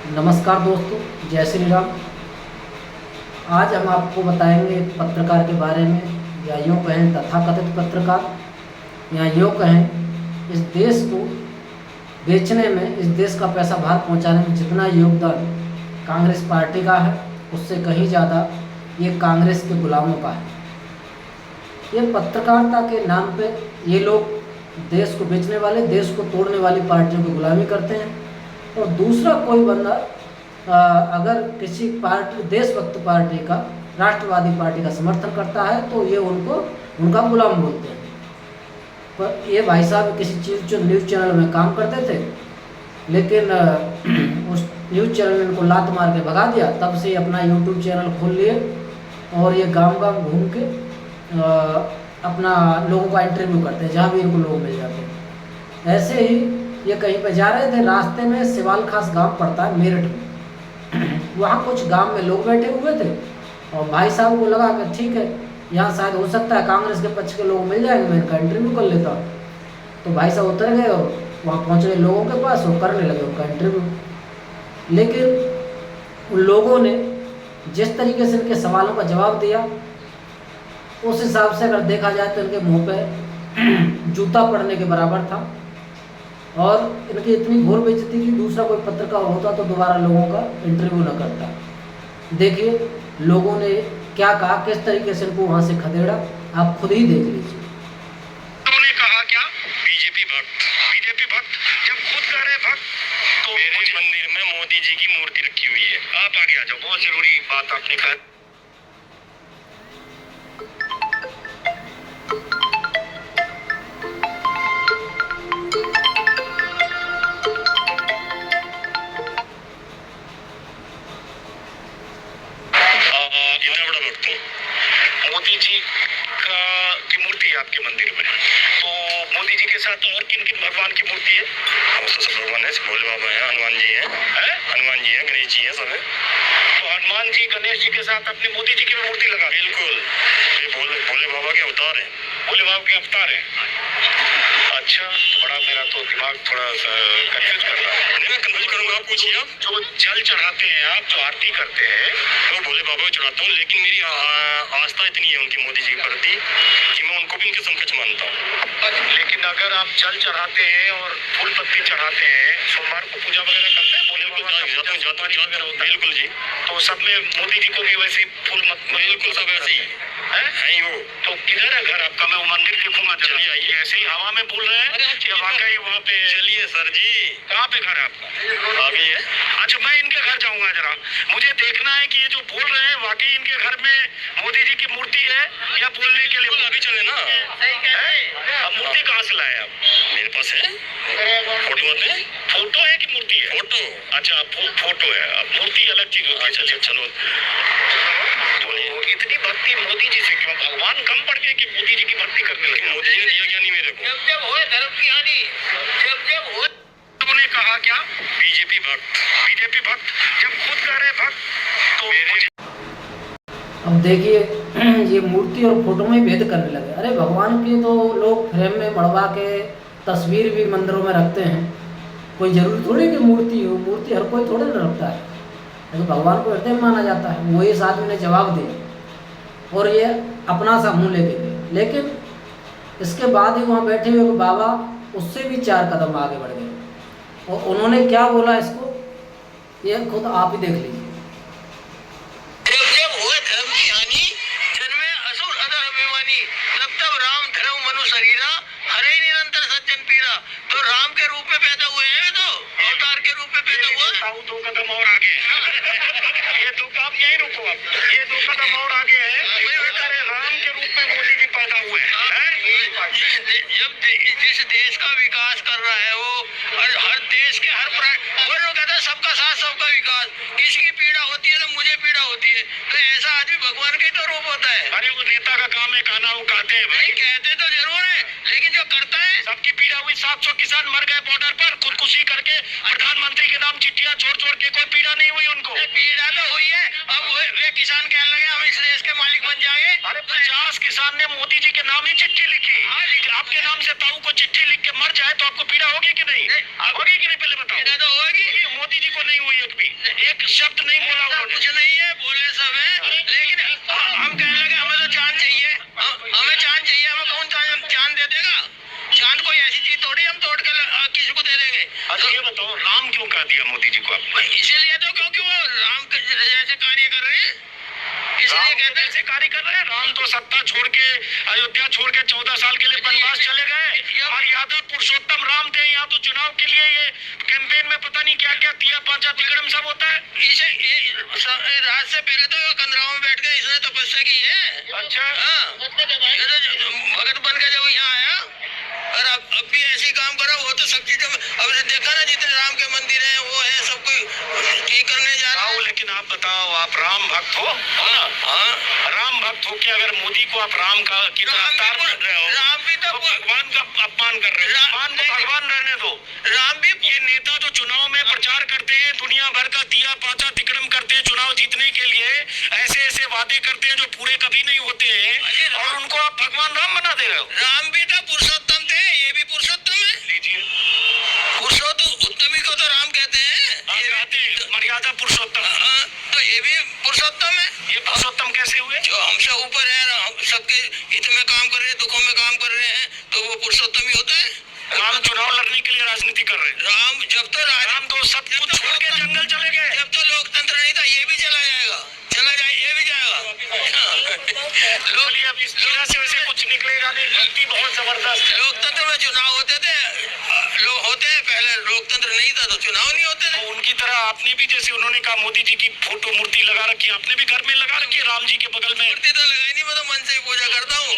नमस्कार दोस्तों, जय श्री राम। आज हम आपको बताएंगे एक पत्रकार के बारे में, या यूँ कहें तथाकथित पत्रकार, या यूँ कहें इस देश को बेचने में, इस देश का पैसा बाहर पहुंचाने में जितना योगदान कांग्रेस पार्टी का है, उससे कहीं ज़्यादा ये कांग्रेस के गुलामों का है। ये पत्रकारिता के नाम पे ये लोग देश को बेचने वाले, देश को तोड़ने वाली पार्टियों की गुलामी करते हैं। और दूसरा कोई बंदा अगर किसी पार्टी, देशभक्त पार्टी का, राष्ट्रवादी पार्टी का समर्थन करता है तो ये उनका गुलाम बोलते हैं। पर ये भाई साहब किसी चीज़ जो न्यूज़ चैनल में काम करते थे, लेकिन उस न्यूज़ चैनल ने इनको लात मार के भगा दिया। तब से अपना यूट्यूब चैनल खोल लिए और ये गांव गांव घूम के अपना लोगों का इंटरव्यू करते हैं, जहाँ भी इनको लोग मिल जाते हैं। ऐसे ही ये कहीं पर जा रहे थे, रास्ते में सिवाल खास गांव पड़ता है मेरठ में। वहाँ कुछ गांव में लोग बैठे हुए थे और भाई साहब को लगा कि ठीक है, यहाँ शायद हो सकता है कांग्रेस के पक्ष के लोग मिल जाएंगे, मैं इनका इंटरव्यू कर लेता हूँ। तो भाई साहब उतर गए और वहाँ पहुँच गए लोगों के पास और करने लगे उनका इंटरव्यू। लेकिन उन लोगों ने जिस तरीके से इनके सवालों का जवाब दिया, उस हिसाब से अगर देखा जाए तो इनके मुँह पे जूता पड़ने के बराबर था। और इनकी इतनी घोर बेइज्जती की दूसरा कोई पत्रकार होता तो दोबारा लोगों का इंटरव्यू न करता। देखिए लोगों ने क्या कहा, किस तरीके से इनको वहां से खदेड़ा, आप खुद ही देख लीजिए। उन्होंने कहा क्या? बीजेपी भक्त जब खुद कह रहे भक्त, तो मेरे मंदिर में मोदी जी की मूर्ति रखी हुई है। आप आगे आ जाओ, बहुत जरूरी बात आपने कहा। इतना बड़ा भक्त हूँ, मोदी जी की मूर्ति है आपके मंदिर में, तो मोदी जी के साथ और किन किन भगवान की मूर्ति है? सब भगवान है, भोले बाबा है, हनुमान जी है, गणेश जी है, सब है। तो हनुमान जी, गणेश जी के साथ अपने मोदी जी की भी मूर्ति लगा? बिल्कुल, ये भोले बाबा के अवतार है, भोले बाबा के अवतार है। अच्छा, बड़ा मेरा तो दिमाग थोड़ा कंफ्यूज कर रहा है। नहीं, मैं कंफ्यूज करूंगा, आप पूछिए। आप जो जल चढ़ाते हैं, आप जो आरती करते हैं, तो भोले बाबा को चढ़ाता हूँ, लेकिन मेरी आस्था इतनी है उनकी, मोदी जी के प्रति, कि मैं उनको भी उनके समकक्ष मानता हूँ। लेकिन अगर आप जल चढ़ाते हैं और फूल पत्ती चढ़ाते हैं, सोमवार को पूजा वगैरह करते हैं, भोले बाबा जाता, बिल्कुल जी। तो सब में मोदी जी को भी वैसे फूल बिल्कुल सब ऐसे ही है वो। तो किधर है घर आपका? मैं वो मंदिर देखूंगा। चलिए आइए, ऐसे ही हवा में बोल रहे हैं कि वाकई वहाँ पे? चलिए सर जी, कहाँ पे घर है आपका? आगे है। अच्छा, मैं इनके घर जाऊंगा जरा, मुझे देखना है कि ये जो बोल रहे हैं वाकई इनके घर में मोदी जी की मूर्ति है या बोलने के लिए? अभी चले ना, अब मूर्ति कहाँ से लाए आप? मेरे पास है, फोटो आते हैं। फोटो है कि मूर्ति है? फोटो। अच्छा, फोटो है, अब मूर्ति अलग चीज होती है। अच्छा चलो, तो इतनी भक्ति मोदी जी से क्यों? भगवान कम पड़ गए कि मोदी जी की भक्ति करने लगे? मोदी जी ने दिया क्या नहीं मेरे को? जब होए धर्म की हानि, जब होए। उन्होंने कहा क्या? बीजेपी भक्त जब खुद कह रहे भक्त, तो अब देखिए ये मूर्ति और फोटो में भेद करने लगे। अरे भगवान की तो लोग फ्रेम में मढ़वा के तस्वीर भी मंदिरों में रखते हैं, कोई जरूरी थोड़ी कि मूर्ति हो, मूर्ति हर कोई थोड़े ना रखता है, तो भगवान को हृदय में माना जाता है। वो इस आदमी ने जवाब दिया और ये अपना सा मुँह लेके गए। लेकिन इसके बाद ही वहाँ बैठे हुए बाबा उससे भी 4 कदम आगे बढ़ गए और उन्होंने क्या बोला, इसको ये खुद आप ही देख लीजिए। जब हुए धर्म की हानि, जन्मे असुर अधर अभिमानी, तब राम धर्म मनु शरीरा, हरे निरंतर सज्जन पीरा। तो राम के रूप में पैदा हुए हैं, तो अवतार के रूप में पैदा हुआ। 2 कदम और आगे ये 2 आप यहीं रुको, आप ये 2 कदम और आगे है। राम के रूप में मोदी जी पैदा हुए हैं। जब जिस देश का विकास कर रहा है वो, हर देश के हर वो जो कहता है सबका साथ सबका विकास, किसकी पीड़ा होती है तो मुझे पीड़ा होती है, तो ऐसा आदमी भगवान का ही तो रूप होता है। अरे वो नेता का काम है, कहना वो कहते हैं भाई, कहते तो जरूर है, लेकिन जो करता है, सबकी पीड़ा हुई। 700 किसान मर गए बॉर्डर पर खुदकुशी करके, प्रधानमंत्री के नाम चिट्ठियां छोड़ के, कोई पीड़ा नहीं हुई उनको। पीड़ा तो हुई है। अब वे किसान कहने लगे हम इस देश के मालिक बन जाएंगे। अरे 50 किसान ने मोदी जी के नाम ही चिट्ठी लिखी। आपके नाम से ताऊ को चिट्ठी लिख के मर जाए तो आपको पीड़ा होगी कि नहीं? होगी कि नहीं, पहले बताओ। पीड़ा तो होगी। मोदी मोदी जी को नहीं हुई, एक शब्द नहीं बोला उन्होंने। कुछ नहीं है, बोले सब है, लेकिन हम कहने लगे हमें तो जान चाहिए, हमें जान चाहिए, हमें कौन जान दे देगा? जान कोई ऐसी चीज थोड़ी हम तोड़ के किसी को दे देंगे। अच्छा ये बताओ, राम क्यों कह दिया मोदी जी को आप? इसीलिए तो क्योंकि वो राम के जैसे कार्य कर रहे हैं, इसलिए कहते हैं ऐसे कार्य कर रहे हैं। राम तो सत्ता छोड़ के, अयोध्या छोड़ के 14 साल के लिए वनवास चले गए, और यादव पुरुषोत्तम राम थे। यहाँ तो चुनाव के लिए ये कैंपेन में पता नहीं क्या क्या तिया पांचा तिकड़म सब होता है। इसे रात से पहले तो कंदराव में बैठ गए, इसने तपस्या की है। अच्छा हाँ, भगत बन के जब यहाँ आया, और अब भी ऐसे काम करा। वो तो सब चीजों में अब देखा ना, जितने राम के मंदिर हैं वो है, सब कोई ठीक करने जा रहा है। लेकिन आप बताओ, आप राम भक्त हो ना? हाँ, राम भक्त हो के अगर मोदी को आप राम का की तरफदार बन रहे हो, राम भी तो भगवान का अपमान कर रहे हो। भगवान रहने दो, राम भी ये नेता जो चुनाव में प्रचार करते हैं, दुनिया भर का तिया पाचा तिकड़म करते हैं चुनाव जीतने के लिए, ऐसे ऐसे वादे करते हैं जो पूरे कभी नहीं होते हैं, और उनको आप भगवान राम बना दे रहे हो। राम भी तो पुरुषोत्तम थे, ये भी पुरुषोत्तम है। लीजिए, पुरुषोत्तम उत्तमी को तो राम कहते हैं, ये कहते हैं मर्यादा पुरुषोत्तम। तो ये भी पुरुषोत्तम है। ये पुरुषोत्तम कैसे हुए? जो हमसे ऊपर है, सबके हित में काम कर रहे हैं, दुखों में काम कर रहे हैं, तो वो पुरुषोत्तम ही होता है। राम चुनाव लड़ने के लिए राजनीति कर रहे हैं। राम जब तो राम तो सब कुछ छोड़ के जंगल चले गए, जब तो लोकतंत्र नहीं था, ये भी चला जाएगा, चला जाए, ये भी जाएगा। लोग अब इस तरह से वैसे कुछ निकलेगा नहीं। भक्ति बहुत जबरदस्त है। लोकतंत्र में चुनाव होते थे, लोग होते हैं, पहले लोकतंत्र नहीं था तो चुनाव नहीं होते थे। उनकी तरह आपने भी, जैसे उन्होंने कहा मोदी जी की फोटो मूर्ति लगा रखी, आपने भी घर में लगा रखी है राम जी के बगल में? मूर्ति तो लगाई नहीं, मैं तो मन से ही पूजा करता हूँ।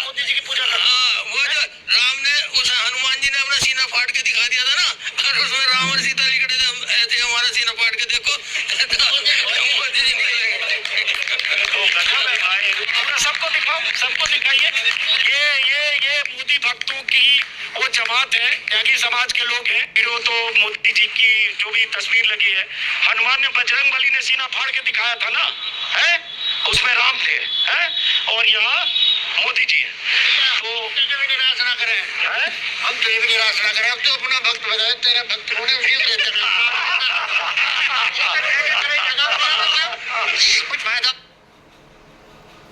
मोदी जी की पूजा करता हूँ। वो जो राम ने, उस हनुमान जी ने अपना सीना फाड़ के दिखा दिया था ना, और उसमें राम और सीता लिखते थे, ऐसे हमारा सीना फाड़ के देखो, मोदी जी निकलेंगे। तो गजब है भाई, पूरा सबको दिखाओ, सबको दिखाइए। ये मोदी भक्तों की वो जमात है, त्यागी समाज के लोग हैं। फिर वो तो मोदी जी की जो भी तस्वीर लगी है, हनुमान ने, बजरंग बली ने सीना फाड़ के दिखाया था ना, है उसमें राम थे, हैं, और यहाँ मोदी जी है। तो निराश ना करें, हम तो ये भी निराश ना करें। अब तो अपना भक्त बताए, तेरा भक्त होने उसी को देते कुछ फायदा।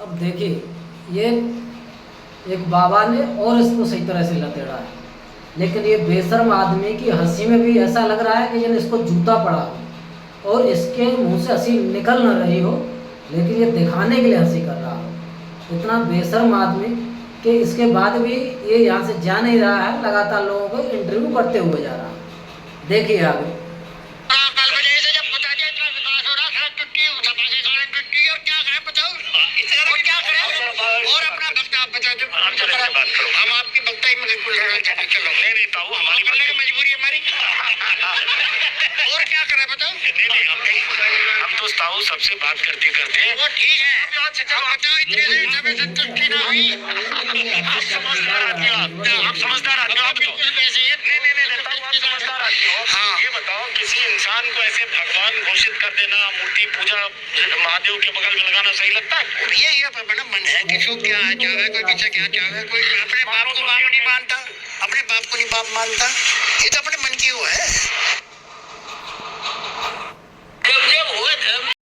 अब देखिए, ये एक बाबा ने और इसको सही तरह से लतेड़ा है, लेकिन ये बेशर्म आदमी की हंसी में भी ऐसा लग रहा है कि जब इसको जूता पड़ा हो और इसके मुंह से हंसी निकल न रही हो, लेकिन ये दिखाने के लिए हंसी कर रहा हो। इतना बेशर्म आदमी कि इसके बाद भी ये यहाँ से जा नहीं रहा है, लगातार लोगों को इंटरव्यू करते हुए जा रहा है। देखिए आगे। हम आपकी भक्ताई में नहीं ताऊ, हमारी मजबूरी हमारी। और क्या करें बताओ? नहीं हम तो ताऊ सबसे बात करते करते वो ठीक है, बताओ इतने से संतुष्टि ना हुई। आप समझदार आदमी हो, आप समझदार आदमी हो। नहीं ताऊ, आप समझदार आदमी हो। हाँ, ये बताओ, किसी इंसान को ऐसे भगवान घोषित कर देना, मूर्ति पूजा महादेव के बगल में लगाना सही लगता है? ये अपना मन है, किसी को क्या चाहे, कोई किसी क्या चाहे, कोई अपने बाप को बाप नहीं मानता, अपने बाप को नहीं बाप मानता। ये तो अपने मन की वो है।